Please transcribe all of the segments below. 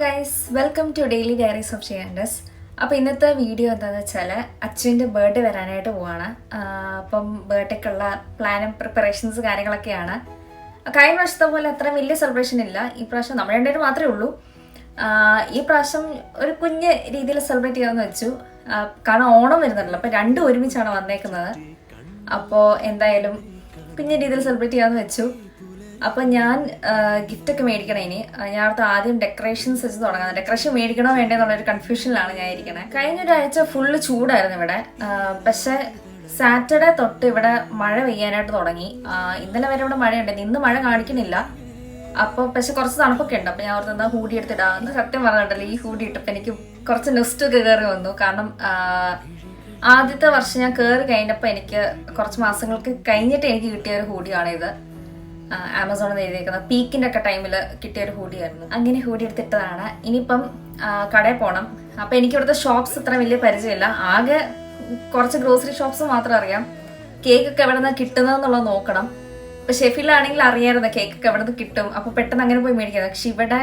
Guys, welcome to daily diaries of ഷിയാൻഡസ്. അപ്പോൾ ഇന്നത്തെ വീഡിയോ എന്താണെന്ന് വെച്ചാൽ അച്ഛൻ്റെ ബർത്ത്ഡേ വരാനായിട്ട് പോവാണ്. അപ്പം ബർത്ത്ഡേക്കുള്ള പ്ലാനും പ്രിപ്പറേഷൻസ് കാര്യങ്ങളൊക്കെയാണ്. കഴിഞ്ഞ പ്രാവശ്യത്തെ പോലെ അത്ര വലിയ സെലിബ്രേഷൻ ഇല്ല. ഈ പ്രാവശ്യം നമ്മൾ രണ്ടുപേരും മാത്രമേ ഉള്ളൂ. ഈ പ്രാവശ്യം ഒരു കുഞ്ഞ് രീതിയിൽ സെലിബ്രേറ്റ് ചെയ്യാമെന്ന് വെച്ചു. കാരണം ഓണം വരുന്നുണ്ടല്ലോ, അപ്പോൾ രണ്ടും ഒരുമിച്ചാണ് വന്നേക്കുന്നത്. അപ്പോൾ എന്തായാലും കുഞ്ഞ് രീതിയിൽ സെലിബ്രേറ്റ് ചെയ്യാമെന്ന് വെച്ചു. അപ്പം ഞാൻ ഗിഫ്റ്റൊക്കെ മേടിക്കണം. ഇനി ഞാൻ അടുത്ത് ആദ്യം ഡെക്കറേഷൻസ് വെച്ച് തുടങ്ങാം. ഡെക്കറേഷൻ മേടിക്കണോ വേണ്ടെന്നുള്ളൊരു കൺഫ്യൂഷനിലാണ് ഞാൻ ഇരിക്കണേ. കഴിഞ്ഞൊരാഴ്ച ഫുള്ള് ചൂടായിരുന്നു ഇവിടെ. പക്ഷെ സാറ്റർഡേ തൊട്ട് ഇവിടെ മഴ പെയ്യാനായിട്ട് തുടങ്ങി. ഇന്നലെ വരെ ഇവിടെ മഴയുണ്ടായിരുന്നു, ഇന്ന് മഴ കാണിക്കുന്നില്ല. അപ്പോൾ പക്ഷെ കുറച്ച് തണുപ്പൊക്കെ ഉണ്ട്. അപ്പോൾ ഞാൻ ഓർത്ത് എന്താ ഹൂഡി എടുത്തിടാം. അന്ന് സത്യം പറഞ്ഞിട്ടല്ലോ, ഈ ഹൂഡി ഇട്ടപ്പോൾ എനിക്ക് കുറച്ച് നെസ്റ്റൊക്കെ കയറി വന്നു. കാരണം ആദ്യത്തെ വർഷം ഞാൻ കയറി കഴിഞ്ഞപ്പോൾ എനിക്ക് കുറച്ച് മാസങ്ങൾക്ക് കഴിഞ്ഞിട്ട് എനിക്ക് കിട്ടിയ ഒരു ഹൂഡിയാണ് ഇത്. ആമസോണിൽ എഴുതിയേക്കുന്നത് പീക്കിൻ്റെ ഒക്കെ ടൈമിൽ കിട്ടിയൊരു ഹൂഡിയായിരുന്നു. അങ്ങനെ ഹൂഡി എടുത്തിട്ടതാണ്. ഇനിയിപ്പം കടയിൽ പോകണം. അപ്പം എനിക്ക് ഇവിടുത്തെ ഷോപ്സ് ഇത്ര വലിയ പരിചയമില്ല. ആകെ കുറച്ച് ഗ്രോസറി ഷോപ്സ് മാത്രം അറിയാം. കേക്കൊക്കെ എവിടെ നിന്ന് കിട്ടുന്നതെന്നുള്ളത് നോക്കണം. ഇപ്പം ഷെഫിലാണെങ്കിൽ അറിയാമായിരുന്നു കേക്കൊക്കെ എവിടെ നിന്ന് കിട്ടും. അപ്പോൾ പെട്ടെന്ന് അങ്ങനെ പോയി മേടിക്കുന്നത്. പക്ഷെ ഇവിടെ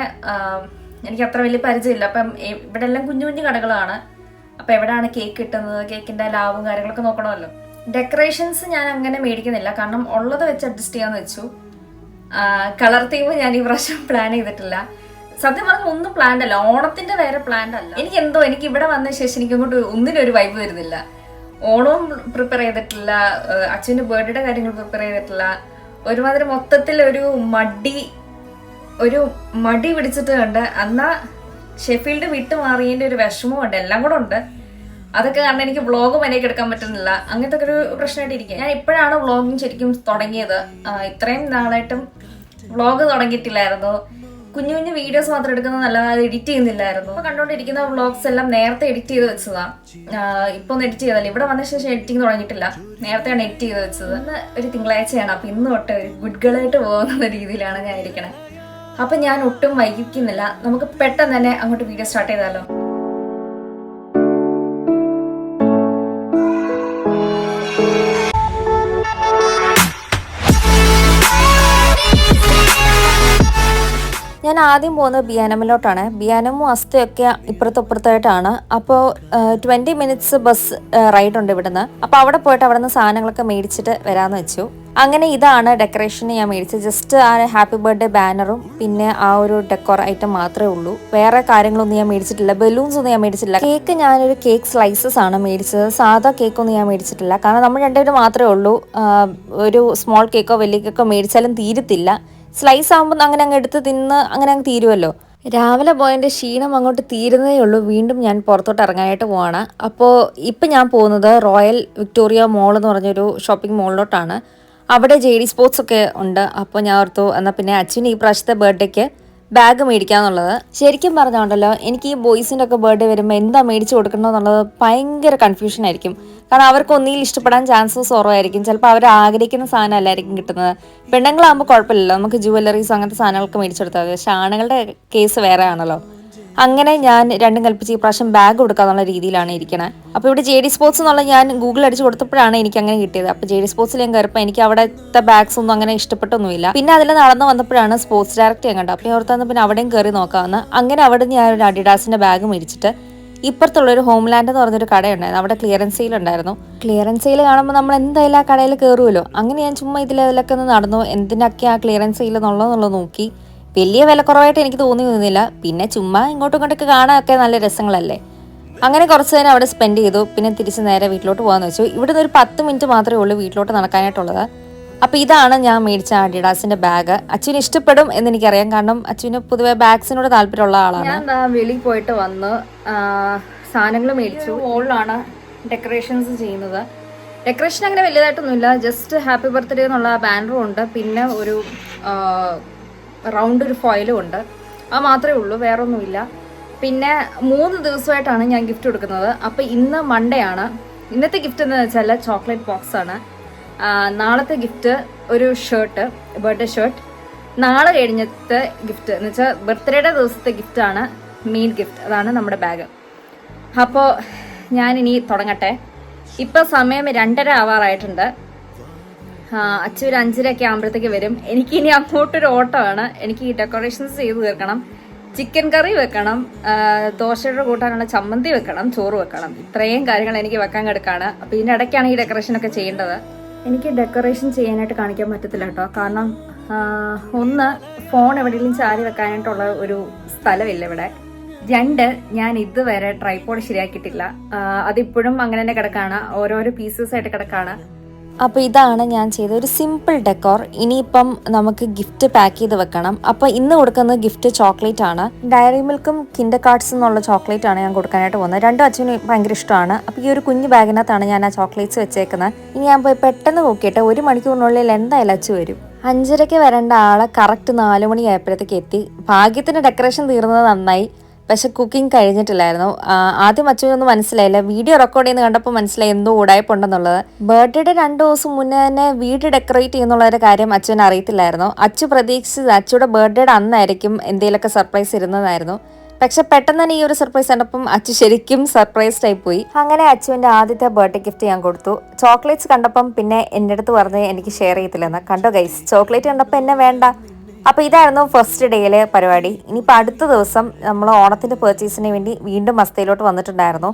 എനിക്ക് അത്ര വലിയ പരിചയമില്ല. അപ്പം ഇവിടെ എല്ലാം കുഞ്ഞു കുഞ്ഞു കടകളാണ്. അപ്പോൾ എവിടെയാണ് കേക്ക് കിട്ടുന്നത്, കേക്കിൻ്റെ ലാഭവും കാര്യങ്ങളൊക്കെ നോക്കണമല്ലോ. ഡെക്കറേഷൻസ് ഞാൻ അങ്ങനെ മേടിക്കുന്നില്ല, കാരണം ഉള്ളത് വെച്ച് അഡ്ജസ്റ്റ് ചെയ്യാമെന്ന് വെച്ചു. കളർ തീം ഞാൻ ഈ പ്രാവശ്യം പ്ലാൻ ചെയ്തിട്ടില്ല. സത്യം പറഞ്ഞാൽ ഒന്നും പ്ലാൻഡ് അല്ല. ഓണത്തിന്റെ വേറെ പ്ലാൻഡ് അല്ല. എനിക്ക് ഇവിടെ വന്ന ശേഷം എനിക്ക് അങ്ങോട്ട് ഒന്നിനൊരു വൈബ് വരുന്നില്ല. ഓണവും പ്രിപ്പയർ ചെയ്തിട്ടില്ല, അച്ഛൻ്റെ ബർത്ത്ഡേ കാര്യങ്ങൾ പ്രിപ്പയർ ചെയ്തിട്ടില്ല. ഒരുമാതിരി മൊത്തത്തിൽ ഒരു മടി പിടിച്ചിട്ട് കണ്ട്. എന്നാ ഷെഫീൽഡ് വിട്ടു മാറിയതിൻ്റെ ഒരു വിഷമവും ഉണ്ട്, എല്ലാം കൂടെ ഉണ്ട്. അതൊക്കെ കാരണം എനിക്ക് വ്ളോഗ് മര്യാദയ്ക്ക് എടുക്കാൻ പറ്റുന്നില്ല. അങ്ങനത്തെ ഒക്കെ ഒരു പ്രശ്നമായിട്ട് ഇരിക്കുക. ഞാൻ ഇപ്പോഴാണ് വ്ളോഗിങ് ശരിക്കും തുടങ്ങിയത്. ഇത്രയും നാളായിട്ടും വ്ളോഗ് തുടങ്ങിയിട്ടില്ലായിരുന്നു. കുഞ്ഞു കുഞ്ഞു വീഡിയോസ് മാത്രം എടുക്കുന്നത് നല്ലതായത് എഡിറ്റ് ചെയ്യുന്നില്ലായിരുന്നു. അപ്പോൾ കണ്ടുകൊണ്ടിരിക്കുന്ന വ്ളോഗ്സ് എല്ലാം നേരത്തെ എഡിറ്റ് ചെയ്ത് വെച്ചതാണ്. ഇപ്പോൾ ഒന്നും എഡിറ്റ് ചെയ്തല്ല. ഇവിടെ വന്ന ശേഷം എഡിറ്റിംഗ് തുടങ്ങിയിട്ടില്ല. നേരത്തെയാണ് എഡിറ്റ് ചെയ്ത് വെച്ചത്. ഇന്ന് ഒരു തിങ്കളാഴ്ചയാണ്. അപ്പോൾ ഇന്ന് തൊട്ട് ഒരു ഗുഡ് ഗേളായിട്ട് പോകുന്ന രീതിയിലാണ് ഞാൻ ഇരിക്കണേ. അപ്പം ഞാൻ ഒട്ടും വൈകിക്കുന്നില്ല. നമുക്ക് പെട്ടെന്ന് തന്നെ അങ്ങോട്ട് വീഡിയോ സ്റ്റാർട്ട് ചെയ്താലോ. ഞാൻ ആദ്യം പോകുന്നത് ബിയാനമിലോട്ടാണ്. ബിയാനമും അസ്തയൊക്കെ ഇപ്പുറത്തപ്പുറത്തായിട്ടാണ്. അപ്പോൾ 20 മിനിറ്റ്സ് ബസ് റൈഡ് ഉണ്ട് ഇവിടുന്ന്. അപ്പോൾ അവിടെ പോയിട്ട് അവിടെ നിന്ന് സാധനങ്ങളൊക്കെ മേടിച്ചിട്ട് വരാമെന്ന് വെച്ചു. അങ്ങനെ ഇതാണ് ഡെക്കറേഷന് ഞാൻ മേടിച്ചത്. ജസ്റ്റ് ആ ഹാപ്പി ബർത്ത്ഡേ ബാനറും പിന്നെ ആ ഒരു ഡെക്കോർ ഐറ്റം മാത്രമേ ഉള്ളൂ. വേറെ കാര്യങ്ങളൊന്നും ഞാൻ മേടിച്ചിട്ടില്ല. ബലൂൺസ് ഒന്നും ഞാൻ മേടിച്ചിട്ടില്ല. കേക്ക് ഞാനൊരു കേക്ക് സ്ലൈസസ് ആണ് മേടിച്ചത്. സാധാ കേക്കൊന്നും ഞാൻ മേടിച്ചിട്ടില്ല. കാരണം നമ്മൾ രണ്ടുപേരും മാത്രമേ ഉള്ളൂ. ഒരു സ്മോൾ കേക്കോ വലിയ കേക്കോ മേടിച്ചാലും തീരത്തില്ല. സ്ലൈസ് ആകുമ്പോൾ അങ്ങനെ അങ്ങ് എടുത്ത് തിന്ന് അങ്ങനെ അങ്ങ് തീരുമല്ലോ. രാവിലെ പോയതിൻ്റെ ക്ഷീണം അങ്ങോട്ട് തീരുന്നതേ ഉള്ളൂ. വീണ്ടും ഞാൻ പുറത്തോട്ട് ഇറങ്ങാനായിട്ട് പോവാണ്. അപ്പോൾ ഇപ്പം ഞാൻ പോകുന്നത് റോയൽ വിക്ടോറിയ മോൾ എന്ന് പറഞ്ഞൊരു ഷോപ്പിംഗ് മോളിലോട്ടാണ്. അവിടെ JD സ്പോർട്സ് ഒക്കെ ഉണ്ട്. അപ്പോൾ ഞാൻ ഓർത്തു എന്നാൽ പിന്നെ അച്ഛന് ഈ പ്രാവശ്യത്തെ ബർത്ത്ഡേക്ക് ബാഗ് മേടിക്കാന്നുള്ളത്. ശരിക്കും പറഞ്ഞുകൊണ്ടല്ലോ, എനിക്ക് ഈ ബോയ്സിൻ്റെ ഒക്കെ ബർത്ത്ഡേ വരുമ്പോൾ എന്താ മേടിച്ച് കൊടുക്കണമെന്നുള്ളത് ഭയങ്കര കൺഫ്യൂഷൻ ആയിരിക്കും. കാരണം അവർക്ക് ഒന്നിൽ ഇഷ്ടപ്പെടാൻ ചാൻസസ് കുറവായിരിക്കും. ചിലപ്പോൾ അവർ ആഗ്രഹിക്കുന്ന സാധനം അല്ലായിരിക്കും കിട്ടുന്നത്. പെണ്ണുങ്ങളാകുമ്പോൾ കുഴപ്പമില്ലല്ലോ, നമുക്ക് ജുവല്ലറീസ് അങ്ങനത്തെ സാധനങ്ങളൊക്കെ മേടിച്ചെടുത്താൽ മതി. പക്ഷെ ആണുങ്ങളുടെ കേസ് വേറെ ആണല്ലോ. അങ്ങനെ ഞാൻ രണ്ടും കൽപ്പിച്ച് ഈ പ്രാവശ്യം ബാഗ് കൊടുക്കാന്നുള്ള രീതിയിലാണ് ഇരിക്കണേ. അപ്പോൾ ഇവിടെ JD സ്പോർട്സ് എന്നുള്ള ഞാൻ ഗൂഗിൾ അടിച്ച് കൊടുത്തപ്പോഴാണ് എനിക്ക് അങ്ങനെ കിട്ടിയത്. അപ്പോൾ JD സ്പോർട്സിൽ ഞാൻ കയറിയപ്പോൾ എനിക്ക് അവിടുത്തെ ബാഗ്സ് ഒന്നും അങ്ങനെ ഇഷ്ടപ്പെട്ടൊന്നുമില്ല. പിന്നെ അതിൽ നടന്ന് വന്നപ്പോഴാണ് സ്പോർട്സ് ഡയറക്റ്റ് ഞാൻ കണ്ടത്. അപ്പോൾ ഞാൻ ഓർത്താന്ന് പിന്നെ അവിടെയും കയറി നോക്കാമെന്ന്. അങ്ങനെ അവിടെ ഞാൻ ഒരു അഡിഡാസിൻ്റെ ബാഗ് മേടിച്ചിട്ട് ഇപ്പുറത്തുള്ളൊരു ഹോംലാൻഡ് എന്ന് പറഞ്ഞൊരു കടയുണ്ടായിരുന്നു. അവിടെ ക്ലിയറൻസ് സെയിൽ ഉണ്ടായിരുന്നു. ക്ലിയറൻസ് സെയിൽ കാണുമ്പോൾ നമ്മൾ എന്തായാലും ആ കടയിൽ കയറുമല്ലോ. അങ്ങനെ ഞാൻ ചുമ്മാ ഇതിലൊക്കെ ഒന്ന് നടന്നു. എന്തിനൊക്കെ ആ ക്ലിയറൻസ് സെയിൽ എന്നുള്ളത് നോക്കി. വലിയ വില കുറവായിട്ട് എനിക്ക് തോന്നിയൊന്നുമില്ല. പിന്നെ ചുമ്മാ ഇങ്ങോട്ടും ഇങ്ങോട്ടൊക്കെ കാണാനൊക്കെ നല്ല രസങ്ങളല്ലേ. അങ്ങനെ കുറച്ച് നേരം അവിടെ സ്പെൻഡ് ചെയ്തു. പിന്നെ തിരിച്ച് നേരെ വീട്ടിലോട്ട് പോകാമെന്ന് വെച്ചു. ഇവിടുന്ന് ഒരു 10 മിനിറ്റ് മാത്രമേ ഉള്ളൂ വീട്ടിലോട്ട് നടക്കാനായിട്ടുള്ളത്. അപ്പോൾ ഇതാണ് ഞാൻ മേടിച്ച അഡിഡാസിൻ്റെ ബാഗ്. അച്ഛന് ഇഷ്ടപ്പെടും എന്ന് എനിക്കറിയാം. കാരണം അച്ഛന് പൊതുവെ ബാഗ്സിനോട് താല്പര്യമുള്ള ആളാണ്. ഞാൻ വെളിയിൽ പോയിട്ട് വന്ന് സാധനങ്ങൾ മേടിച്ചു. വോളിലാണ് ഡെക്കറേഷൻസ് ചെയ്യുന്നത്. ഡെക്കറേഷൻ അങ്ങനെ വലിയതായിട്ടൊന്നുമില്ല. ജസ്റ്റ് ഹാപ്പി ബർത്ത്ഡേ എന്നുള്ള ബാനറും ഉണ്ട്. പിന്നെ ഒരു റൗണ്ട് ഒരു ഫോയിലും ഉണ്ട്. അത് മാത്രമേ ഉള്ളൂ, വേറെ ഒന്നുമില്ല. പിന്നെ 3 ദിവസമായിട്ടാണ് ഞാൻ ഗിഫ്റ്റ് കൊടുക്കുന്നത്. അപ്പോൾ ഇന്ന് മൺഡേ ആണ്. ഇന്നത്തെ ഗിഫ്റ്റ് എന്താണെന്ന് വെച്ചാൽ ചോക്ലേറ്റ് ബോക്സ് ആണ്. നാളത്തെ ഗിഫ്റ്റ് ഒരു ഷർട്ട്, ബർത്ത്ഡേ ഷർട്ട്. നാളെ കഴിഞ്ഞത്തെ ഗിഫ്റ്റ് എന്ന് വെച്ചാൽ ബർത്ത്ഡേയുടെ ദിവസത്തെ ഗിഫ്റ്റാണ് മെയിൻ ഗിഫ്റ്റ്. അതാണ് നമ്മുടെ ബാഗ്. അപ്പോൾ ഞാനിനി തുടങ്ങട്ടെ. ഇപ്പോൾ സമയം 2:30 ആവാറായിട്ടുണ്ട്. അച്ഛൻ ഒരു 5:30 ആകുമ്പോഴത്തേക്ക് വരും. എനിക്കിനി അങ്ങോട്ടൊരു ഓട്ടമാണ്. എനിക്ക് ഈ ഡെക്കറേഷൻസ് ചെയ്ത് തീർക്കണം. ചിക്കൻ കറി വെക്കണം, ദോശയുടെ കൂട്ടാനുള്ള ചമ്മന്തി വെക്കണം, ചോറ് വെക്കണം. ഇത്രയും കാര്യങ്ങൾ എനിക്ക് വെക്കാൻ കിടക്കാണ്. അപ്പോൾ ഇതിൻ്റെ ഇടയ്ക്കാണ് ഈ ഡെക്കറേഷനൊക്കെ ചെയ്യേണ്ടത്. എനിക്ക് ഡെക്കറേഷൻ ചെയ്യാനായിട്ട് കാണിക്കാൻ പറ്റത്തില്ല കേട്ടോ. കാരണം ഒന്ന്, ഫോൺ എവിടെയെങ്കിലും ചാരി വെക്കാനായിട്ടുള്ള ഒരു സ്ഥലമില്ല ഇവിടെ. 2, ഞാൻ ഇതുവരെ ട്രൈപോഡ് ശരിയാക്കിയിട്ടില്ല. അതിപ്പോഴും അങ്ങനെ തന്നെ കിടക്കാണ്, ഓരോരോ പീസസ് ആയിട്ട് കിടക്കാണ്. അപ്പോൾ ഇതാണ് ഞാൻ ചെയ്ത ഒരു സിമ്പിൾ ഡെക്കോർ. ഇനിയിപ്പം നമുക്ക് ഗിഫ്റ്റ് പാക്ക് ചെയ്ത് വെക്കണം. അപ്പോൾ ഇന്ന് കൊടുക്കുന്ന ഗിഫ്റ്റ് ചോക്ലേറ്റ് ആണ്. ഡയറി മിൽക്കും കിൻഡർ കാർഡ്സ് എന്നുള്ള ചോക്ലേറ്റ് ആണ് ഞാൻ കൊടുക്കാനായിട്ട് പോകുന്നത്. രണ്ടും അച്ഛന് ഭയങ്കര ഇഷ്ടമാണ്. അപ്പോൾ ഈ ഒരു കുഞ്ഞു ബാഗിനകത്താണ് ഞാൻ ആ ചോക്ലേറ്റ്സ് വെച്ചേക്കുന്നത്. ഇനി ഞാൻ പോയി പെട്ടെന്ന് നോക്കിയിട്ട് 1 മണിക്കൂറിനുള്ളിൽ എന്തായാലും അച്ഛൻ വരും. 5:30 വരേണ്ട ആളെ കറക്റ്റ് 4 മണിയായപ്പോഴത്തേക്ക് എത്തി. ഭാഗ്യത്തിന് ഡെക്കറേഷൻ തീർന്നത് നന്നായി, പക്ഷെ കുക്കിംഗ് കഴിഞ്ഞിട്ടില്ലായിരുന്നു. ആദ്യം അച്ഛനൊന്നും മനസ്സിലായില്ല. വീഡിയോ റെക്കോർഡ് ചെയ്യുന്ന കണ്ടപ്പോൾ മനസ്സിലായി എന്തോ ഉടായ്പുണ്ടെന്നുള്ളത്. ബർത്ത്ഡേയുടെ 2 ദിവസം മുന്നേ തന്നെ വീട് ഡെക്കറേറ്റ് ചെയ്യുന്നുള്ള ഒരു കാര്യം അച്ഛൻ അറിയത്തില്ലായിരുന്നു. അച്ഛൻ പ്രതീക്ഷിച്ചത് അച്ഛയുടെ ബർത്ത്ഡേയുടെ അന്നായിരിക്കും എന്തെങ്കിലുമൊക്കെ സർപ്രൈസ് ഇരുന്നതായിരുന്നു. പക്ഷെ പെട്ടെന്ന് തന്നെ ഈ ഒരു സർപ്രൈസ് കണ്ടപ്പം അച്ഛൻ ശരിക്കും സർപ്രൈസ്ഡ് ആയി പോയി. അങ്ങനെ അച്ഛൻ്റെ ആദ്യത്തെ ബർത്ത്ഡേ ഗിഫ്റ്റ് ഞാൻ കൊടുത്തു. ചോക്ലേറ്റ്സ് കണ്ടപ്പം പിന്നെ എൻ്റെ അടുത്ത് പറഞ്ഞ് എനിക്ക് ഷെയർ ചെയ്യത്തില്ലെന്ന്. കണ്ടോ ഗൈസ്, ചോക്ലേറ്റ് കണ്ടപ്പോൾ എന്നെ വേണ്ട. അപ്പോൾ ഇതായിരുന്നു ഫസ്റ്റ് ഡേയിലെ പരിപാടി. ഇനിയിപ്പോൾ അടുത്ത ദിവസം നമ്മൾ ഓണത്തിൻ്റെ പർച്ചേസിന് വേണ്ടി വീണ്ടും മസ്തയിലോട്ട് വന്നിട്ടുണ്ടായിരുന്നു.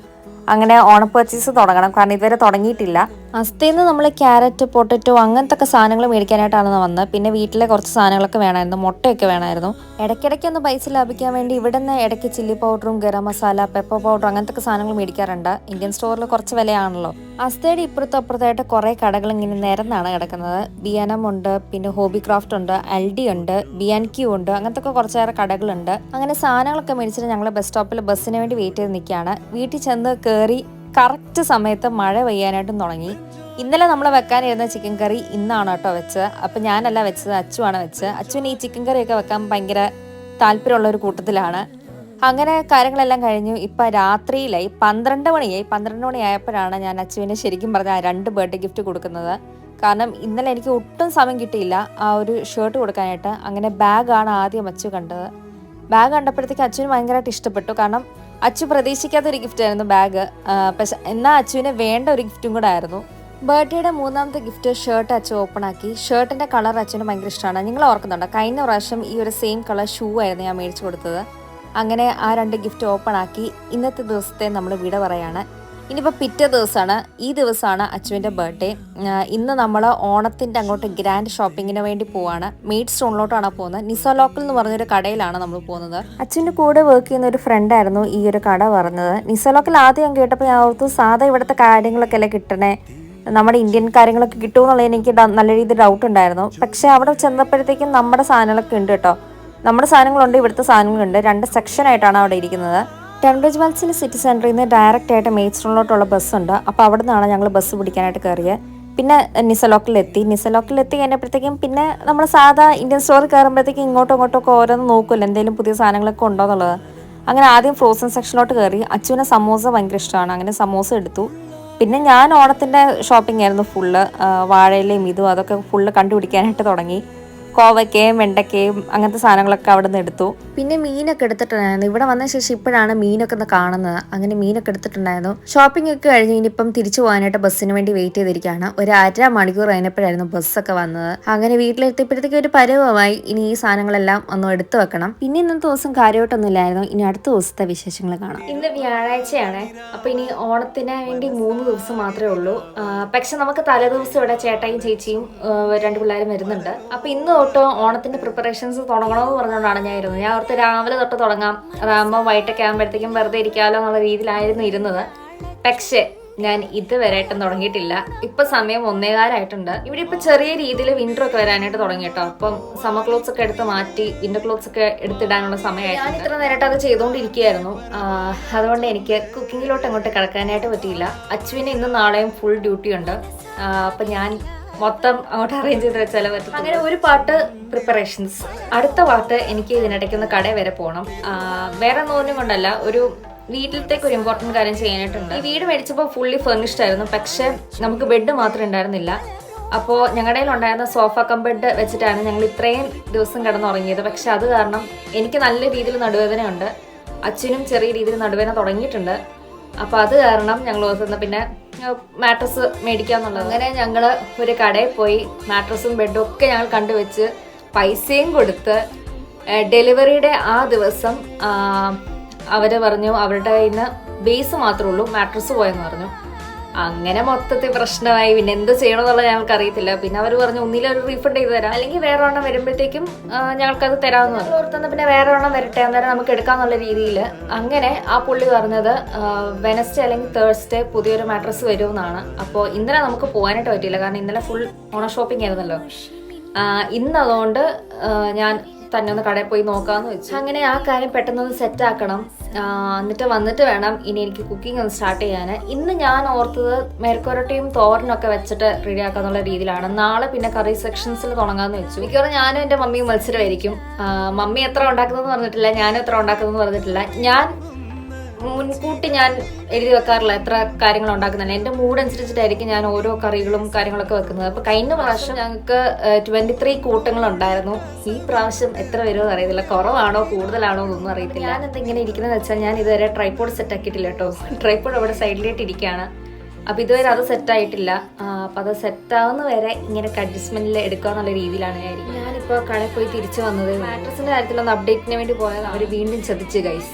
അങ്ങനെ ഓണം പർച്ചേസ് തുടങ്ങണം, കാരണം ഇതുവരെ തുടങ്ങിയിട്ടില്ല. അസ്തയിൽ നിന്ന് നമ്മൾ ക്യാരറ്റ്, പൊട്ടറ്റോ അങ്ങനത്തെ ഒക്കെ സാധനങ്ങൾ മേടിക്കാനായിട്ടാണ് വന്നത്. പിന്നെ വീട്ടിലെ കുറച്ച് സാധനങ്ങളൊക്കെ വേണമായിരുന്നു, മുട്ടയൊക്കെ വേണമായിരുന്നു. ഇടയ്ക്കിടയ്ക്ക് ഒന്ന് പൈസ ലാഭിക്കാൻ വേണ്ടി ഇവിടെ നിന്ന് ഇടയ്ക്ക് ചില്ലി പൗഡറും ഗരം മസാല, പെപ്പർ പൗഡർ അങ്ങനത്തെ ഒക്കെ സാധനങ്ങൾ മേടിക്കാറുണ്ട്. ഇന്ത്യൻ സ്റ്റോറിൽ കുറച്ച് വിലയാണല്ലോ. അസ്തയുടെ ഇപ്പുറത്തും അപ്പുറത്തായിട്ട് കുറേ കടകൾ ഇങ്ങനെ നിരന്നാണ് കിടക്കുന്നത്. ബിയാനം ഉണ്ട്, പിന്നെ ഹോബി ക്രാഫ്റ്റ് ഉണ്ട്, എൽഡി ഉണ്ട്, ബിയാൻക്യൂ ഉണ്ട്, അങ്ങനത്തെ ഒക്കെ കുറച്ചേറെ കടകളുണ്ട്. അങ്ങനെ സാധനങ്ങളൊക്കെ മേടിച്ചിട്ട് ഞങ്ങൾ ബസ് സ്റ്റോപ്പിൽ ബസ്സിന് വേണ്ടി വെയിറ്റ് ചെയ്ത് നിൽക്കുകയാണ്. വീട്ടിൽ ചെന്ന് കയറി കറക്റ്റ് സമയത്ത് മഴ പെയ്യാനായിട്ടും തുടങ്ങി. ഇന്നലെ നമ്മൾ വെക്കാനിരുന്ന ചിക്കൻ കറി ഇന്നാണ് കേട്ടോ വെച്ചത്. അപ്പം ഞാനല്ല വെച്ചത്, അച്ചുവാണ് വെച്ചത്. അച്ചുവിന് ഈ ചിക്കൻ കറിയൊക്കെ വെക്കാൻ ഭയങ്കര താല്പര്യമുള്ള ഒരു കൂട്ടത്തിലാണ്. അങ്ങനെ കാര്യങ്ങളെല്ലാം കഴിഞ്ഞു. ഇപ്പം രാത്രിയിലായി, 12 മണിയായി. 12 മണിയായപ്പോഴാണ് ഞാൻ അച്ചുവിന് ശരിക്കും പറഞ്ഞാൽ 2 ബർത്ത്ഡേ ഗിഫ്റ്റ് കൊടുക്കുന്നത്. കാരണം ഇന്നലെ എനിക്ക് ഒട്ടും സമയം കിട്ടിയില്ല ആ ഒരു ഷർട്ട് കൊടുക്കാനായിട്ട്. അങ്ങനെ ബാഗാണ് ആദ്യം അച്ചു കണ്ടത്. ബാഗ് കണ്ടപ്പോഴത്തേക്ക് അച്ചുവിന് ഭയങ്കരമായിട്ട് ഇഷ്ടപ്പെട്ടു. കാരണം അച്ചു പ്രതീക്ഷിക്കാത്തൊരു ഗിഫ്റ്റായിരുന്നു ബാഗ്. പക്ഷെ എന്നാൽ അച്ചുവിന് വേണ്ട ഒരു ഗിഫ്റ്റും കൂടെ ആയിരുന്നു. ബർത്ത്ഡേയുടെ 3ാമത്തെ ഗിഫ്റ്റ് ഷർട്ട് അച്ചു ഓപ്പൺ ആക്കി. ഷർട്ടിൻ്റെ കളർ അച്ചുവിന് ഭയങ്കര ഇഷ്ടമാണ്. നിങ്ങൾ ഓർക്കുന്നുണ്ടോ, കഴിഞ്ഞ പ്രാവശ്യം ഈ ഒരു സെയിം കളർ ഷൂ ആയിരുന്നു ഞാൻ മേടിച്ചു കൊടുത്തത്. അങ്ങനെ ആ 2 ഗിഫ്റ്റ് ഓപ്പൺ ആക്കി. ഇന്നത്തെ ദിവസത്തെ നമ്മൾ വിട പറയാണ്. ഇനിയിപ്പോൾ പിറ്റേ ദിവസമാണ്. ഈ ദിവസമാണ് അച്ചുവിൻ്റെ ബർത്ത്ഡേ. ഇന്ന് നമ്മൾ ഓണത്തിൻ്റെ അങ്ങോട്ട് ഗ്രാൻഡ് ഷോപ്പിങ്ങിന് വേണ്ടി പോവാണ്. മെയ്ഡ് സ്റ്റോണിലോട്ടാണ് പോകുന്നത്. നിസലോക്കൽ എന്ന് പറഞ്ഞൊരു കടയിലാണ് നമ്മൾ പോകുന്നത്. അച്ഛൻ്റെ കൂടെ വർക്ക് ചെയ്യുന്ന ഒരു ഫ്രണ്ടായിരുന്നു ഈ ഒരു കട പറഞ്ഞത്. നിസലോക്കൽ ആദ്യം ഞാൻ കേട്ടപ്പോൾ ഞാൻ ഓർത്തു സാധാ ഇവിടുത്തെ കാര്യങ്ങളൊക്കെ അല്ലേ കിട്ടണേ, നമ്മുടെ ഇന്ത്യൻ കാര്യങ്ങളൊക്കെ കിട്ടുമെന്നുള്ളത് എനിക്ക് നല്ല രീതിയിൽ ഡൗട്ട് ഉണ്ടായിരുന്നു. പക്ഷേ അവിടെ ചെന്നപ്പോഴത്തേക്കും നമ്മുടെ സാധനങ്ങളൊക്കെ ഉണ്ട് കേട്ടോ. നമ്മുടെ സാധനങ്ങളുണ്ട്, ഇവിടുത്തെ സാധനങ്ങളുണ്ട്. 2 സെക്ഷനായിട്ടാണ് അവിടെ ഇരിക്കുന്നത്. ടെംബ്രിഡ്ജ് വെൽസിൽ സിറ്റി സെൻറ്ററിൽ നിന്ന് ഡയറക്റ്റ് ആയിട്ട് മെയ്ഡ് സ്റ്റോണിലോട്ടുള്ള ബസ്സുണ്ട്. അപ്പോൾ അവിടെ നിന്നാണ് ഞങ്ങൾ ബസ് പിടിക്കാനായിട്ട് കയറിയത്. പിന്നെ നിസലോക്കിലെത്തി കഴിഞ്ഞപ്പോഴത്തേക്കും പിന്നെ നമ്മൾ സാധാ ഇന്ത്യൻ സ്റ്റോറിൽ കയറുമ്പോഴത്തേക്കും ഇങ്ങോട്ടും ഒക്കെ ഓരോന്ന് നോക്കുമല്ലോ എന്തെങ്കിലും പുതിയ സാധനങ്ങളൊക്കെ ഉണ്ടോ എന്നുള്ളത്. അങ്ങനെ ആദ്യം ഫ്രോസൺ സെക്ഷനിലോട്ട് കയറി. അച്ചുവിന് സമോസ ഭയങ്കര ഇഷ്ടമാണ്. അങ്ങനെ സമോസ എടുത്തു. പിന്നെ ഞാൻ ഓണത്തിൻ്റെ ഷോപ്പിംഗ് ആയിരുന്നു ഫുള്ള്. വാഴയിലയും ഇതും അതൊക്കെ ഫുള്ള് കണ്ടുപിടിക്കാനായിട്ട് തുടങ്ങി. കോവയ്ക്കയും വെണ്ടയ്ക്കയും അങ്ങനത്തെ സാധനങ്ങളൊക്കെ അവിടെ നിന്ന് എടുത്തു. പിന്നെ മീനൊക്കെ എടുത്തിട്ടുണ്ടായിരുന്നു. ഇവിടെ വന്ന ശേഷം ഇപ്പോഴാണ് മീനൊക്കെ ഒന്ന് കാണുന്നത്. അങ്ങനെ മീനൊക്കെ എടുത്തിട്ടുണ്ടായിരുന്നു. ഷോപ്പിംഗ് ഒക്കെ കഴിഞ്ഞ് ഇനിയിപ്പം തിരിച്ചു പോകാനായിട്ട് ബസ്സിന് വേണ്ടി വെയിറ്റ് ചെയ്തിരിക്കുകയാണ്. ഒരു 1/2 മണിക്കൂർ കഴിഞ്ഞപ്പോഴായിരുന്നു ബസ്സൊക്കെ വന്നത്. അങ്ങനെ വീട്ടിലെത്തിയപ്പോഴത്തേക്ക് ഒരു പരുവമായി. ഇനി ഈ സാധനങ്ങളെല്ലാം ഒന്ന് എടുത്തു വെക്കണം. പിന്നെ ഇന്നത്തെ ദിവസം കാര്യമായിട്ടൊന്നും ഇല്ലായിരുന്നു. ഇനി അടുത്ത ദിവസത്തെ വിശേഷങ്ങൾ കാണാം. ഇന്ന് വ്യാഴാഴ്ചയാണ്. അപ്പോൾ ഇനി ഓണത്തിന് വേണ്ടി 3 ദിവസം മാത്രമേ ഉള്ളൂ. പക്ഷെ നമുക്ക് തലേദിവസം ഇവിടെ ചേട്ടായും ചേച്ചിയും 2 പിള്ളേരും വരുന്നുണ്ട്. അപ്പോൾ ഇന്ന് തൊട്ട് ഓണത്തിന്റെ പ്രിപ്പറേഷൻസ് തുടങ്ങണമെന്ന് പറഞ്ഞുകൊണ്ടാണ് ഞാൻ ഇരുന്നത്. ഞാൻ ഓർത്ത് രാവിലെ തൊട്ട് തുടങ്ങാം, അതാകുമ്പോൾ വൈകിട്ടൊക്കെ ആകുമ്പോഴത്തേക്കും വെറുതെ ഇരിക്കാമല്ലോ എന്നുള്ള രീതിയിലായിരുന്നു ഇരുന്നത്. പക്ഷേ ഞാൻ ഇതുവരെയായിട്ടും തുടങ്ങിയിട്ടില്ല. ഇപ്പൊ സമയം 1:15 ഇവിടെ ഇപ്പൊ ചെറിയ രീതിയിൽ വിന്റർ ഒക്കെ വരാനായിട്ട് തുടങ്ങി കേട്ടോ. അപ്പം സമ്മർ ക്ലോത്ത്സ് ഒക്കെ എടുത്ത് മാറ്റി വിന്റർ ക്ലോത്ത്സ് ഒക്കെ എടുത്തിടാനുള്ള സമയമായി. ഞാൻ ഇത്ര നേരമായിട്ട് അത് ചെയ്തുകൊണ്ടിരിക്കുകയായിരുന്നു. അതുകൊണ്ട് എനിക്ക് കുക്കിങ്ങിലോട്ട് അങ്ങോട്ട് കിടക്കാനായിട്ട് പറ്റിയില്ല. അച്ചുവിന് ഇന്നും നാളെയും ഫുൾ ഡ്യൂട്ടി ഉണ്ട്. അപ്പൊ ഞാൻ മൊത്തം അങ്ങോട്ട് അറേഞ്ച് ചെയ്ത് വെച്ചാൽ പറ്റും. അങ്ങനെ ഒരു പാട്ട് പ്രിപ്പറേഷൻസ്, അടുത്ത പാട്ട് എനിക്ക് ഇതിനിടയ്ക്കൊന്ന് കടയിൽ വരെ പോകണം. വേറെ ഒന്നും കൊണ്ടല്ല, ഒരു വീട്ടിലത്തേക്ക് ഒരു ഇമ്പോർട്ടൻറ്റ് കാര്യം ചെയ്യാനായിട്ടുണ്ട്. ഈ വീട് മേടിച്ചപ്പോൾ ഫുള്ളി ഫർണിഷ്ഡ് ആയിരുന്നു. പക്ഷെ നമുക്ക് ബെഡ് മാത്രം ഉണ്ടായിരുന്നില്ല. അപ്പോൾ ഞങ്ങളുടെ ഉണ്ടായിരുന്ന സോഫ കം ബെഡ് വെച്ചിട്ടാണ് ഞങ്ങൾ ഇത്രയും ദിവസം കിടന്നുറങ്ങിയത്. പക്ഷെ അത് കാരണം എനിക്ക് നല്ല രീതിയിൽ നടുവേദനയുണ്ട്. അച്ഛനും ചെറിയ രീതിയിൽ നടുവേദന തുടങ്ങിയിട്ടുണ്ട്. അപ്പോൾ അത് കാരണം ഞങ്ങൾ ഓർത്തുന്ന പിന്നെ മാട്രസ് മേടിക്കാന്നുള്ളത്. അങ്ങനെ ഞങ്ങൾ ഒരു കടയിൽ പോയി മാട്രസും ബെഡും ഒക്കെ ഞങ്ങൾ കണ്ടുവെച്ച് പൈസയും കൊടുത്ത് ഡെലിവറിയുടെ ആ ദിവസം അവർ പറഞ്ഞു അവരുടെ കയ്യിൽ നിന്ന് ബേസ് മാത്രമേ ഉള്ളൂ, മാട്രസ് പോയെന്ന് പറഞ്ഞു. അങ്ങനെ മൊത്തത്തിൽ പ്രശ്നമായി. പിന്നെ എന്ത് ചെയ്യണമെന്നുള്ളത് ഞങ്ങൾക്ക് അറിയത്തില്ല. പിന്നെ അവർ പറഞ്ഞു ഒന്നിലൊരു റീഫണ്ട് ചെയ്ത് തരാം, അല്ലെങ്കിൽ വേറെ ഒരെണ്ണം വരുമ്പോഴത്തേക്കും ഞങ്ങൾക്കത് തരാമെന്ന് പറഞ്ഞു. ഓർത്തുന്ന പിന്നെ വേറെ ഒരെണ്ണം വരട്ടെ, അന്നേരം നമുക്ക് എടുക്കാന്നുള്ള രീതിയിൽ. അങ്ങനെ ആ പുള്ളി പറഞ്ഞത് വെനസ്ഡേ അല്ലെങ്കിൽ തേഴ്സ്ഡേ പുതിയൊരു മാട്രസ് വരുമെന്നാണ്. അപ്പോൾ ഇന്നലെ നമുക്ക് പോകാനായിട്ട് പറ്റിയില്ല, കാരണം ഇന്നലെ ഫുൾ ഓണ ഷോപ്പിംഗ് ആയിരുന്നല്ലോ. ഇന്ന് അതുകൊണ്ട് ഞാൻ തന്നെ ഒന്ന് കടയിൽ പോയി നോക്കാമെന്ന് വെച്ചു. അങ്ങനെ ആ കാര്യം പെട്ടെന്നൊന്ന് സെറ്റ് ആക്കണം, എന്നിട്ട് വന്നിട്ട് വേണം ഇനി എനിക്ക് കുക്കിംഗ് ഒന്ന് സ്റ്റാർട്ട് ചെയ്യാൻ. ഇന്ന് ഞാൻ ഓർത്തത് മെഴുക്കുവരട്ടിയും തോരനൊക്കെ വെച്ചിട്ട് റെഡി ആക്കാന്നുള്ള രീതിയിലാണ്. നാളെ പിന്നെ കറി സെക്ഷൻസിൽ തുടങ്ങാമെന്ന് വെച്ചു. മിക്കവാറും ഞാനും എൻ്റെ മമ്മിയും മത്സരമായിരിക്കും. മമ്മി എത്ര ഉണ്ടാക്കുന്നതെന്ന് പറഞ്ഞിട്ടില്ല, ഞാനും എത്ര ഉണ്ടാക്കുന്നതെന്ന് പറഞ്ഞിട്ടില്ല. ഞാൻ മുൻകൂട്ടി ഞാൻ എഴുതി വെക്കാറില്ല എത്ര കാര്യങ്ങൾ ഉണ്ടാക്കുന്നുണ്ട്. എൻ്റെ മൂഡ് അനുസരിച്ചിട്ടായിരിക്കും ഞാൻ ഓരോ കറികളും കാര്യങ്ങളൊക്കെ വെക്കുന്നത്. അപ്പോൾ കഴിഞ്ഞ പ്രാവശ്യം ഞങ്ങൾക്ക് 23 കൂട്ടങ്ങളുണ്ടായിരുന്നു. ഈ പ്രാവശ്യം എത്ര വരുമെന്ന് അറിയത്തില്ല, കുറവാണോ കൂടുതലാണോ എന്നൊന്നും അറിയത്തില്ല. ഞാൻ എന്തെങ്കിലും ഇരിക്കുന്നത് വെച്ചാൽ ഞാൻ ഇതുവരെ ട്രൈപോഡ് സെറ്റ് ആക്കിയിട്ടില്ല കേട്ടോ. ട്രൈപോഡ് അവിടെ സൈഡിലായിട്ട് ഇരിക്കുകയാണ്. അപ്പോൾ ഇതുവരെ അത് സെറ്റായിട്ടില്ല. അപ്പോൾ അത് സെറ്റാവുന്ന വരെ ഇങ്ങനെ അഡ്ജസ്റ്റ്മെന്റിൽ എടുക്കുക എന്നുള്ള രീതിയിലാണ് ഞാനിപ്പോൾ കടയിൽ പോയി തിരിച്ചു വന്നത്. മാട്രസിന്റെ കാര്യത്തിലൊന്ന് അപ്ഡേറ്റിന് വേണ്ടി പോയാൽ അവർ വീണ്ടും ചതിച്ചു ഗൈസ്.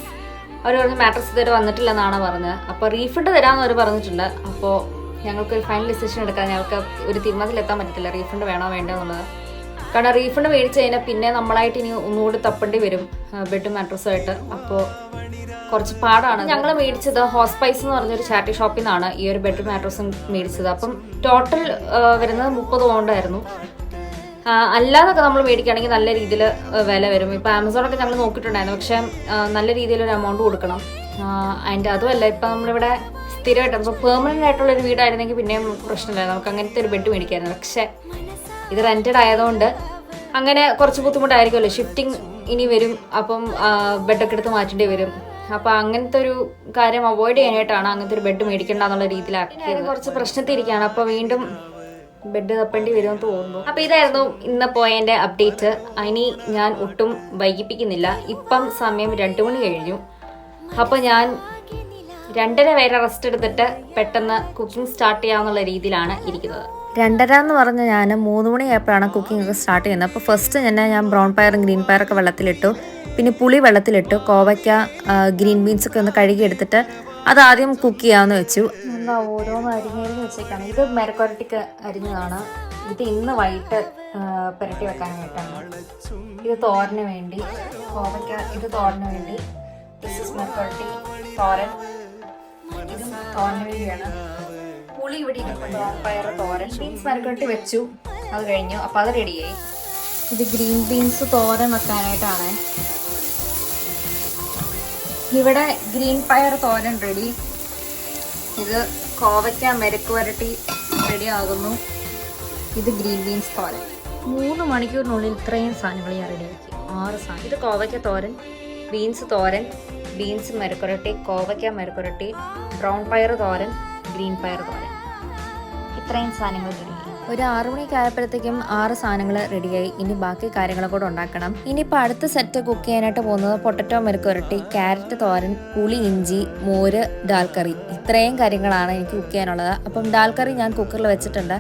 അവർ പറഞ്ഞ് മാട്രസ് ഇതുവരെ വന്നിട്ടില്ലെന്നാണ് പറഞ്ഞത്. അപ്പോൾ റീഫണ്ട് തരാമെന്ന് അവർ പറഞ്ഞിട്ടുണ്ട്. അപ്പോൾ ഞങ്ങൾക്കൊരു ഫൈനൽ ഡിസിഷൻ എടുക്കാൻ ഞങ്ങൾക്ക് ഒരു തീരുമാനത്തിലെത്താൻ പറ്റത്തില്ല, റീഫണ്ട് വേണോ വേണ്ടോ എന്നുള്ളത്. കാരണം റീഫണ്ട് മേടിച്ച് കഴിഞ്ഞാൽ പിന്നെ നമ്മളായിട്ട് ഇനി ഒന്നുകൂടി തപ്പേണ്ടി വരും ബെഡും മാട്രസുമായിട്ട്. അപ്പോൾ കുറച്ച് പാടാണ്. ഞങ്ങൾ മേടിച്ചത് ഹോസ്പൈസ് എന്ന് പറഞ്ഞൊരു ചാരിറ്റി ഷോപ്പിൽ നിന്നാണ് ഈ ഒരു ബെഡും മാട്രസും മേടിച്ചത്. അപ്പം ടോട്ടൽ വരുന്നത് 30 പൗണ്ടായിരുന്നു. അല്ലാതൊക്കെ നമ്മൾ മേടിക്കുകയാണെങ്കിൽ നല്ല രീതിയിൽ വില വരും. ഇപ്പോൾ ആമസോണൊക്കെ ഞങ്ങൾ നോക്കിയിട്ടുണ്ടായിരുന്നു, പക്ഷേ നല്ല രീതിയിലൊരു എമൗണ്ട് കൊടുക്കണം. അതിൻ്റെ അതുമല്ല, ഇപ്പം നമ്മളിവിടെ സ്ഥിരമായിട്ട് ഇപ്പോൾ പെർമനൻ്റ് ആയിട്ടുള്ളൊരു വീടായിരുന്നെങ്കിൽ പിന്നെയും പ്രശ്നമില്ല, നമുക്ക് അങ്ങനത്തെ ഒരു ബെഡ് മേടിക്കായിരുന്നു. പക്ഷേ ഇത് റെൻറ്റഡ് ആയതുകൊണ്ട് അങ്ങനെ കുറച്ച് ബുദ്ധിമുട്ടായിരിക്കുമല്ലോ. ഷിഫ്റ്റിംഗ് ഇനി വരും, അപ്പം ബെഡൊക്കെ എടുത്ത് മാറ്റേണ്ടി വരും. അപ്പോൾ അങ്ങനത്തെ ഒരു കാര്യം അവോയ്ഡ് ചെയ്യാനായിട്ടാണ് അങ്ങനത്തെ ഒരു ബെഡ് മേടിക്കേണ്ട എന്നുള്ള രീതിയിലാക്കിയത്. കുറച്ച് പ്രശ്നത്തിരിക്കുകയാണ്. അപ്പോൾ വീണ്ടും ബെഡ് തപ്പേണ്ടി വരുമെന്ന് തോന്നുന്നു. അപ്പോൾ ഇതായിരുന്നു ഇന്ന് പോയതിൻ്റെ അപ്ഡേറ്റ്. ഇനി ഞാൻ ഒട്ടും വൈകിപ്പിക്കുന്നില്ല. ഇപ്പം സമയം 2 മണി കഴിഞ്ഞു. അപ്പോൾ ഞാൻ 2:30 വരെ റെസ്റ്റ് എടുത്തിട്ട് പെട്ടെന്ന് കുക്കിംഗ് സ്റ്റാർട്ട് ചെയ്യാമെന്നുള്ള രീതിയിലാണ് ഇരിക്കുന്നത്. 2:30 എന്ന് പറഞ്ഞാൽ ഞാൻ 3 മണിയായപ്പോഴാണ് കുക്കിംഗ് ഒക്കെ സ്റ്റാർട്ട് ചെയ്യുന്നത്. അപ്പോൾ ഫസ്റ്റ് ഞാൻ ബ്രൗൺ പയറും ഗ്രീൻ പയറൊക്കെ വെള്ളത്തിലിട്ടു. പിന്നെ പുളി വെള്ളത്തിലിട്ടു. കോവയ്ക്ക ഗ്രീൻ ബീൻസൊക്കെ ഒന്ന് കഴുകി എടുത്തിട്ട് അത് ആദ്യം കുക്ക് ചെയ്യാമെന്ന് വെച്ചു. എന്താ ഓരോന്ന് അരിഞ്ഞെന്ന് വെച്ചേക്കാണ്. ഇത് മെഴുക്കുവരട്ടിക്ക് അരിഞ്ഞതാണ്. ഇത് ഇന്ന് വൈകിട്ട് പുരട്ടി വെക്കാനായിട്ടാണ്. ഇത് തോരന് വേണ്ടി കോവയ്ക്ക, ഇത് തോരന് വേണ്ടി. ദിസ് ഇസ് മെഴുക്കുവരട്ടി തോരൻ, ഇതും തോരന് വേണ്ടിയാണ്. പുളി ഇവിടെ പയറ് തോരൻ. ബീൻസ് മെഴുക്കുവരട്ടി വെച്ചു, അത് കഴിഞ്ഞു. അപ്പോൾ അത് റെഡിയായി. ഇത് ഗ്രീൻ ബീൻസ് തോരൻ വെക്കാനായിട്ടാണ്. ഇവിടെ ഗ്രീൻ പയർ തോരൻ റെഡി. ഇത് കോവയ്ക്ക മെഴുക്ക് വരട്ടി റെഡി ആകുന്നു. ഇത് ഗ്രീൻ ബീൻസ് തോരൻ. 3 മണിക്കൂറിനുള്ളിൽ ഇത്രയും സാധനങ്ങൾ ഞാൻ റെഡിയാക്കി. 6 സാധനം. ഇത് കോവയ്ക്ക തോരൻ, ബീൻസ് തോരൻ, ബീൻസ് മെഴുക്കുവരട്ടി, കോവയ്ക്ക മെഴുക്കുവരട്ടി, ബ്രൗൺ പയർ തോരൻ, ഗ്രീൻ പയർ തോരൻ. ഇത്രയും സാധനങ്ങൾ റെഡി. ഒരു 6 മണിയൊക്കെ ആയപ്പോഴത്തേക്കും 6 സാധനങ്ങൾ റെഡിയായി. ഇനി ബാക്കി കാര്യങ്ങളും കൂടെ ഉണ്ടാക്കണം. ഇനിയിപ്പോൾ അടുത്ത സെറ്റ് കുക്ക് ചെയ്യാനായിട്ട് പോകുന്നത് പൊട്ടറ്റോ മെഴുക്കുവരട്ടി, ക്യാരറ്റ് തോരൻ, പുളി ഇഞ്ചി, മോര്, ഡാൽ കറി. ഇത്രയും കാര്യങ്ങളാണ് എനിക്ക് കുക്ക് ചെയ്യാനുള്ളത്. അപ്പം ഡാൽ കറി ഞാൻ കുക്കറിൽ വെച്ചിട്ടുണ്ട്.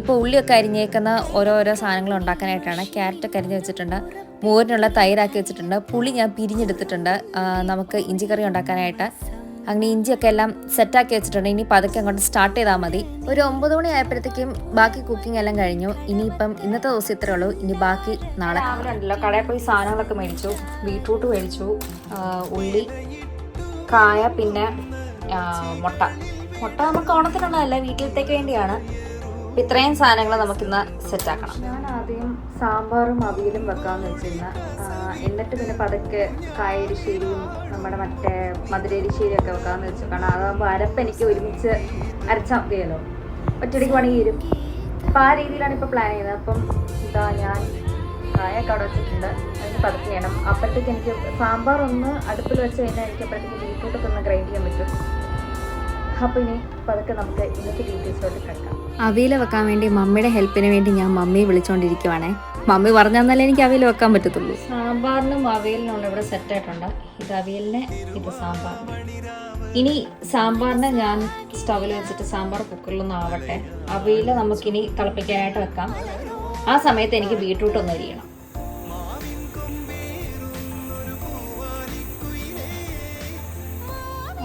ഇപ്പോൾ ഉള്ളിയൊക്കെ അരിഞ്ഞേക്കുന്ന ഓരോരോ സാധനങ്ങൾ ഉണ്ടാക്കാനായിട്ടാണ്. ക്യാരറ്റൊക്കെ അരിഞ്ഞ് വെച്ചിട്ടുണ്ട്, മോരിനുള്ള തൈരാക്കി വെച്ചിട്ടുണ്ട്, പുളി ഞാൻ പിരിഞ്ഞെടുത്തിട്ടുണ്ട് നമുക്ക് ഇഞ്ചി കറി ഉണ്ടാക്കാനായിട്ട്. അങ്ങനെ ഇഞ്ചിയൊക്കെ എല്ലാം സെറ്റാക്കി വെച്ചിട്ടുണ്ട്. ഇനി പതുക്കെ അങ്ങോട്ട് സ്റ്റാർട്ട് ചെയ്താൽ മതി. ഒരു 9 മണി ആയപ്പോഴത്തേക്കും ബാക്കി കുക്കിംഗ് എല്ലാം കഴിഞ്ഞു. ഇനിയിപ്പം ഇന്നത്തെ ദിവസം ഇത്രേ ഉള്ളൂ. ഇനി ബാക്കി നാളെ. രാവിലെ ഉണ്ടല്ലോ കടയിൽ പോയി സാധനങ്ങളൊക്കെ മേടിച്ചു. ബീട്രൂട്ട് മേടിച്ചു, ഉള്ളി, കായ, പിന്നെ മുട്ട. നമുക്ക് ഓണത്തിനുള്ളതല്ല, വീട്ടിലത്തേക്ക് വേണ്ടിയാണ്. അപ്പം ഇത്രയും സാധനങ്ങൾ നമുക്കിന്ന് സെറ്റാക്കണം. ഞാൻ ആദ്യം സാമ്പാറും അവിയലും വെക്കാമെന്ന് വെച്ചിരുന്ന, എന്നിട്ട് പിന്നെ പതുക്കെ കായരിശ്ശേരിയും നമ്മുടെ മറ്റേ മധുരരിശ്ശേരിയൊക്കെ വെക്കാമെന്ന് വെച്ചു. കാരണം അതാകുമ്പോൾ അരപ്പ് ഒരുമിച്ച് അരച്ചാൽ മതിയല്ലോ, ഒറ്റയടിക്ക് പണി തീരും. അപ്പം ആ രീതിയിലാണ് ഇപ്പോൾ പ്ലാൻ ചെയ്യുന്നത്. അപ്പം ഇതാ ഞാൻ കായൊക്കെ അവിടെ വെച്ചിട്ടുണ്ട്, അതിന് പതുക്കെ ചെയ്യണം. അപ്പോഴത്തേക്ക് എനിക്ക് സാമ്പാർ ഒന്ന് അടുപ്പിൽ വെച്ച് കഴിഞ്ഞാൽ എനിക്ക് അപ്പോഴത്തേക്ക് ബീറ്റ്റൂട്ടൊക്കെ ഒന്ന് ഗ്രൈൻഡ് ചെയ്യാൻ പറ്റും. അപ്പോൾ ഇനി പതുക്കെ നമുക്ക് ഇന്നത്തെ ഡീറ്റെയിൽസിലോട്ട് കിടക്കാം. അവിയൽ വെക്കാൻ വേണ്ടി മമ്മിയുടെ ഹെൽപ്പിന് വേണ്ടി ഞാൻ മമ്മിയെ വിളിച്ചുകൊണ്ടിരിക്കുവാണേ. മമ്മി പറഞ്ഞാൽ എനിക്ക് അവിയൽ വെക്കാൻ പറ്റത്തുള്ളൂ. സാമ്പാറിനും അവിയലിനും ഇവിടെ സെറ്റായിട്ടുണ്ട്. ഇത് അവിയലിന്, ഇത് സാമ്പാറിന്. ഇനി സാമ്പാറിന് ഞാൻ സ്റ്റവിൽ വെച്ചിട്ട് സാമ്പാർ കുക്കറിലൊന്നും ആവട്ടെ. അവിയൽ നമുക്കിനി തിളപ്പിക്കാനായിട്ട് വെക്കാം. ആ സമയത്ത് എനിക്ക് ബീട്രൂട്ട് ഒന്ന് അരിയണം.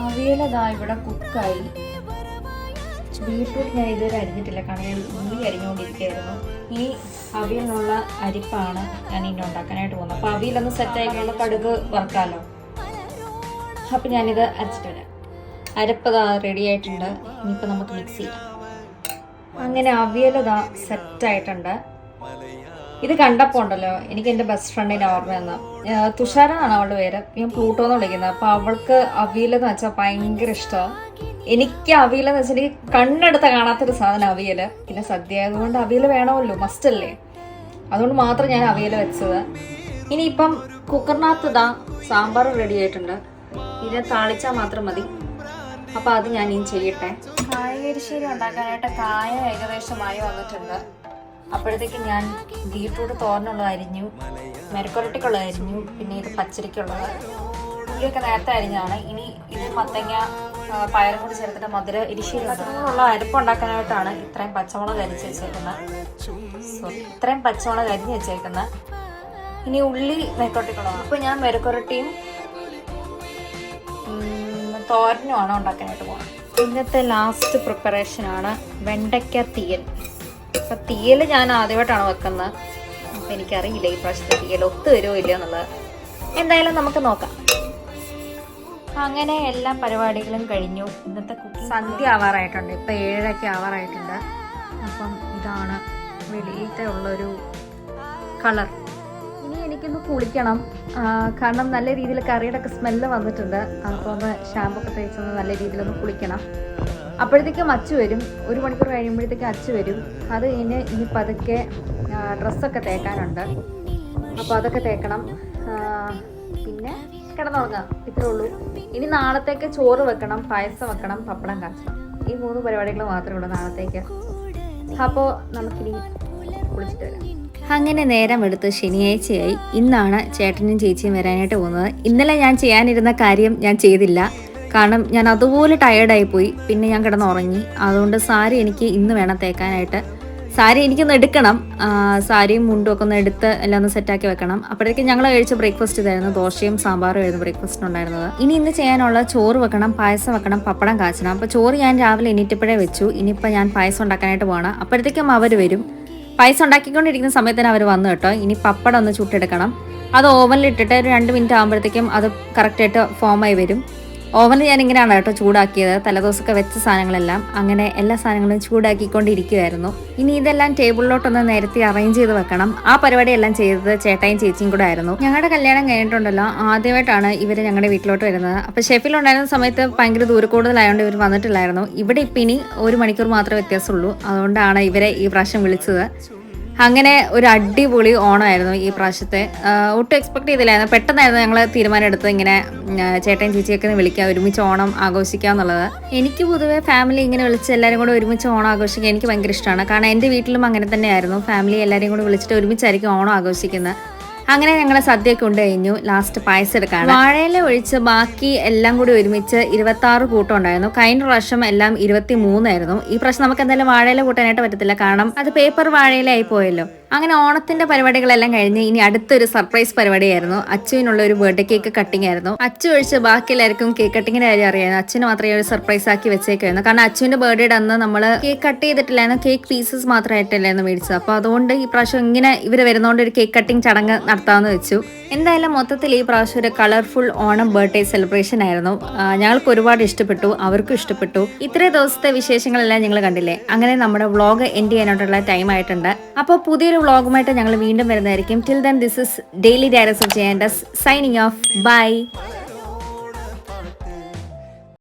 അവിയലതാ ഇവിടെ കുക്കായി. ബീട്രൂട്ട് ഞാൻ ഇതുവരെ അരിഞ്ഞിട്ടില്ല, കാരണം ഉള്ളി അരിഞ്ഞുകൊണ്ടിരിക്കുകയായിരുന്നു. ഈ അവിയലിനുള്ള അരിപ്പാണ് ഞാൻ ഇനി ഉണ്ടാക്കാനായിട്ട് പോകുന്നത്. അപ്പോൾ അവിയലൊന്ന് സെറ്റായിക്കൊണ്ട് കടുക് വറുക്കാമല്ലോ. അപ്പം ഞാനിത് അരച്ചിട്ട് വരാം. അരപ്പതാ റെഡി ആയിട്ടുണ്ട്. ഇനിയിപ്പോൾ നമുക്ക് മിക്സ് ചെയ്യാം. അങ്ങനെ അവിയലതാ സെറ്റായിട്ടുണ്ട്. ഇത് കണ്ടപ്പോൾ ഉണ്ടല്ലോ എനിക്ക് എൻ്റെ ബെസ്റ്റ് ഫ്രണ്ടിൻ്റെ ഓർമ്മ വന്നു. തുഷാര എന്നാണ് അവളുടെ പേര്. ഞാൻ പ്ലൂട്ടോ എന്ന് വിളിക്കുന്നത്. അപ്പോൾ അവൾക്ക് അവിയലെന്ന് വെച്ചാൽ ഭയങ്കര ഇഷ്ടമാണ്. എനിക്ക് അവിയലെന്ന് വെച്ചാൽ എനിക്ക് കണ്ണെടുത്ത കാണാത്തൊരു സാധനം അവിയൽ. പിന്നെ സദ്യ ആയതുകൊണ്ട് അവിയൽ വേണമല്ലോ, മസ്റ്റ് അല്ലേ. അതുകൊണ്ട് മാത്രം ഞാൻ അവിയൽ വെച്ചത്. ഇനിയിപ്പം കുക്കറിനകത്ത് ഇതാ സാമ്പാർ റെഡി ആയിട്ടുണ്ട്. ഇതിനെ താളിച്ചാൽ മാത്രം മതി. അപ്പോൾ അത് ഞാൻ ഇനി ചെയ്യട്ടെ. കായകരിശ്ശേരി ഉണ്ടാക്കാനായിട്ട് കായ ഏകദേശമായി വന്നിട്ടുണ്ട്. അപ്പോഴത്തേക്ക് ഞാൻ ബീട്രൂട്ട് തോരനുള്ളത് അരിഞ്ഞു, മെരക്കൊരട്ടിക്കുള്ളത് അരിഞ്ഞു, പിന്നെ ഇത് പച്ചരിക്കുള്ളത്. ഉള്ളിയൊക്കെ നേരത്തെ അരിഞ്ഞാണ്. ഇനി ഇത് മത്തങ്ങ പയറും കൂടി ചേർത്തിട്ട് മധുര എരിശ്ശേരിയുള്ള അരിപ്പുണ്ടാക്കാനായിട്ടാണ് ഇത്രയും പച്ചമുളക് അരിഞ്ഞ് വെച്ചേക്കുന്നത്. ഇനി ഉള്ളി മെരക്കൊരട്ടിക്കുള്ളത്. അപ്പോൾ ഞാൻ മെരക്കൊരട്ടിയും തോരനുമാണ് ഉണ്ടാക്കാനായിട്ട് പോകുന്നത്. ഇന്നത്തെ ലാസ്റ്റ് പ്രിപ്പറേഷനാണ് വെണ്ടയ്ക്ക തീയൽ. അപ്പം തീയൽ ഞാൻ ആദ്യമായിട്ടാണ് വെക്കുന്നത്. അപ്പം എനിക്കറിയില്ല ഈ പ്രാവശ്യത്തെ തീയൽ ഒത്തു വരുമോ ഇല്ലയോ എന്നുള്ളത്. എന്തായാലും നമുക്ക് നോക്കാം. അങ്ങനെ എല്ലാ പരിപാടികളും കഴിഞ്ഞു. ഇന്നത്തെ കുക്കിംഗ് സന്ധ്യ ആവാറായിട്ടുണ്ട്. ഇപ്പം 7:00 ആവാറായിട്ടുണ്ട്. അപ്പം ഇതാണ് വെളിയിലത്തെ ഉള്ളൊരു കളർ. ഇനി എനിക്കൊന്ന് കുളിക്കണം, കാരണം നല്ല രീതിയിൽ കറിയുടെ ഒക്കെ സ്മെല്ല് വന്നിട്ടുണ്ട്. അപ്പോൾ ഒന്ന് ഷാമ്പു ഒക്കെ തേച്ചൊന്ന് നല്ല രീതിയിലൊന്ന് കുളിക്കണം. അപ്പോഴത്തേക്കും അച്ചു വരും. 1 മണിക്കൂർ കഴിയുമ്പോഴത്തേക്കും അച്ചു വരും. അത് കഴിഞ്ഞ് ഇനി പതുക്കെ ഡ്രസ്സൊക്കെ തേക്കാനുണ്ട്. അപ്പോൾ അതൊക്കെ തേക്കണം. പിന്നെ കിടന്നുറങ്ങാം. ഇത്രേ ഉള്ളൂ. ഇനി നാളത്തേക്ക് ചോറ് വെക്കണം, പായസം വെക്കണം, പപ്പടം കാച്ചണം. ഈ 3 പരിപാടികൾ മാത്രമേ ഉള്ളൂ നാളത്തേക്ക്. അപ്പോൾ നമുക്കിനി കുളിച്ചിട്ട് വരാം. അങ്ങനെ നേരം എടുത്ത് ശനിയാഴ്ചയായി. ഇന്നാണ് ചേട്ടനും ചേച്ചിയും വരാനായിട്ട് പോകുന്നത്. ഇന്നലെ ഞാൻ ചെയ്യാനിരുന്ന കാര്യം ഞാൻ ചെയ്തില്ല, കാരണം ഞാൻ അതുപോലെ ടയേർഡായി പോയി. പിന്നെ ഞാൻ കിടന്നുറങ്ങി. അതുകൊണ്ട് സാരി എനിക്ക് ഇന്ന് വേണം തേക്കാനായിട്ട്. സാരി എനിക്കൊന്ന് എടുക്കണം. സാരിയും മുണ്ടും ഒക്കെ ഒന്ന് എടുത്ത് എല്ലാം ഒന്ന് സെറ്റാക്കി വെക്കണം. അപ്പോഴേക്കും ഞങ്ങൾ കഴിച്ച ബ്രേക്ക്ഫാസ്റ്റ് ഇതായിരുന്നു. ദോശയും സാമ്പാറും ആയിരുന്നു ബ്രേക്ക്ഫാസ്റ്റിന് ഉണ്ടായിരുന്നത്. ഇന്ന് ചെയ്യാനുള്ള ചോറ് വെക്കണം, പായസം വെക്കണം, പപ്പടം കാച്ചണം. അപ്പോൾ ചോറ് ഞാൻ രാവിലെ എണീറ്റപ്പോഴേ വെച്ചു. ഇനിയിപ്പോൾ ഞാൻ പായസം ഉണ്ടാക്കാനായിട്ട് പോകണം. അപ്പോഴത്തേക്കും അവർ വരും. പായസം ഉണ്ടാക്കിക്കൊണ്ടിരിക്കുന്ന സമയത്തിന് അവർ വന്നു കേട്ടോ. ഇനി പപ്പടം ഒന്ന് ചുട്ടെടുക്കണം. അത് ഓവനിലിട്ടിട്ട് ഒരു 2 മിനിറ്റ് ആകുമ്പോഴത്തേക്കും അത് കറക്റ്റായിട്ട് ഫോമായി വരും. ഓവനിൽ ഞാൻ ഇങ്ങനെയാണ് കേട്ടോ ചൂടാക്കിയത്. തലേദിവസമൊക്കെ വെച്ച സാധനങ്ങളെല്ലാം അങ്ങനെ എല്ലാ സാധനങ്ങളും ചൂടാക്കിക്കൊണ്ടിരിക്കുമായിരുന്നു. ഇനി ഇതെല്ലാം ടേബിളിലോട്ടൊന്ന് നേരത്തെ അറേഞ്ച് ചെയ്ത് വെക്കണം. ആ പരിപാടിയെല്ലാം ചെയ്തത് ചേട്ടായും ചേച്ചിയും കൂടെ ആയിരുന്നു. ഞങ്ങളുടെ കല്യാണം കഴിഞ്ഞിട്ടുണ്ടല്ലോ ആദ്യമായിട്ടാണ് ഇവർ ഞങ്ങളുടെ വീട്ടിലോട്ട് വരുന്നത്. അപ്പോൾ ഷെഫിലുണ്ടായിരുന്ന സമയത്ത് ഭയങ്കര ദൂരെ കൂടുതലായതുകൊണ്ട് ഇവർ വന്നിട്ടില്ലായിരുന്നു. ഇവിടെ ഇപ്പം ഇനി 1 മണിക്കൂർ മാത്രമേ വ്യത്യാസമുള്ളൂ. അതുകൊണ്ടാണ് ഇവരെ ഈ പ്രാവശ്യം വിളിച്ചത്. അങ്ങനെ ഒരു അടിപൊളി ഓണമായിരുന്നു ഈ പ്രാവശ്യത്തെ. ഒട്ടും എക്സ്പെക്ട് ചെയ്തില്ലായിരുന്നു. പെട്ടെന്നായിരുന്നു ഞങ്ങൾ തീരുമാനം എടുത്തത് ഇങ്ങനെ ചേട്ടൻ ചേച്ചിയൊക്കെ വിളിക്കാം, ഒരുമിച്ച് ഓണം ആഘോഷിക്കുക എന്നുള്ളത്. എനിക്ക് പൊതുവേ ഫാമിലി ഇങ്ങനെ വിളിച്ച് എല്ലാവരും കൂടെ ഒരുമിച്ച് ഓണം ആഘോഷിക്കാൻ എനിക്ക് ഭയങ്കര ഇഷ്ടമാണ്. കാരണം എൻ്റെ വീട്ടിലും അങ്ങനെ തന്നെയായിരുന്നു. ഫാമിലി എല്ലാവരെയും കൂടെ വിളിച്ചിട്ട് ഒരുമിച്ചായിരിക്കും ഓണം ആഘോഷിക്കുന്നത്. അങ്ങനെ ഞങ്ങൾ സദ്യയൊക്കെ ഉണ്ട് കഴിഞ്ഞു. ലാസ്റ്റ് പായസം എടുക്കാണ്. വാഴയില ഒഴിച്ച് ബാക്കി എല്ലാം കൂടി ഒരുമിച്ച് 26 കൂട്ടം ഉണ്ടായിരുന്നു. കഴിഞ്ഞ പ്രാവശ്യം എല്ലാം 23 ആയിരുന്നു. ഈ പ്രാവശ്യം നമുക്ക് എന്തായാലും വാഴയില കൂട്ടാനായിട്ട് പറ്റത്തില്ല, കാരണം അത് പേപ്പർ വാഴയിലായി പോയല്ലോ. അങ്ങനെ ഓണത്തിന്റെ പരിപാടികളെല്ലാം കഴിഞ്ഞ് ഇനി അടുത്തൊരു സർപ്രൈസ് പരിപാടിയായിരുന്നു. അച്ചുവിനുള്ള ഒരു ബർത്ത്ഡേ കേക്ക് കട്ടിംഗ് ആയിരുന്നു. അച്ചു ഒഴിച്ച് ബാക്കി എല്ലാവർക്കും കേക്ക് കട്ടിങ്ങിന്റെ കാര്യം അറിയായിരുന്നു. അച്ഛന് മാത്രമേ ഒരു സർപ്രൈസ് ആക്കി വെച്ചേക്കായിരുന്നു. കാരണം അച്ചുവിന്റെ ബർത്ത്ഡേയുടെ അന്ന് നമ്മൾ കേക്ക് കട്ട് ചെയ്തിട്ടില്ലായിരുന്നു, കേക്ക് പീസസ് മാത്രമായിട്ടല്ലായിരുന്നു മേടിച്ചത്. അപ്പോൾ അതുകൊണ്ട് ഈ പ്രാവശ്യം ഇങ്ങനെ ഇവർ വരുന്നതുകൊണ്ട് ഒരു കേക്ക് കട്ടിംഗ് ചടങ്ങ് നടത്താമെന്ന് വെച്ചു. എന്തായാലും മൊത്തത്തിൽ ഈ പ്രാവശ്യം ഒരു കളർഫുൾ ഓണം ബർത്ത്ഡേ സെലിബ്രേഷൻ ആയിരുന്നു. ഞങ്ങൾക്ക് ഒരുപാട് ഇഷ്ടപ്പെട്ടു, അവർക്കും ഇഷ്ടപ്പെട്ടു. ഇത്രയും ദിവസത്തെ വിശേഷങ്ങളെല്ലാം നിങ്ങൾ കണ്ടില്ലേ. അങ്ങനെ നമ്മുടെ വ്ളോഗ് എൻഡ് ചെയ്യാനായിട്ടുള്ള ടൈം ആയിട്ടുണ്ട്. അപ്പോൾ പുതിയൊരു വ്ളോഗുമായിട്ട് ഞങ്ങൾ വീണ്ടും വരുന്നതായിരിക്കും. Till then this is daily diaries of giants signing off. By.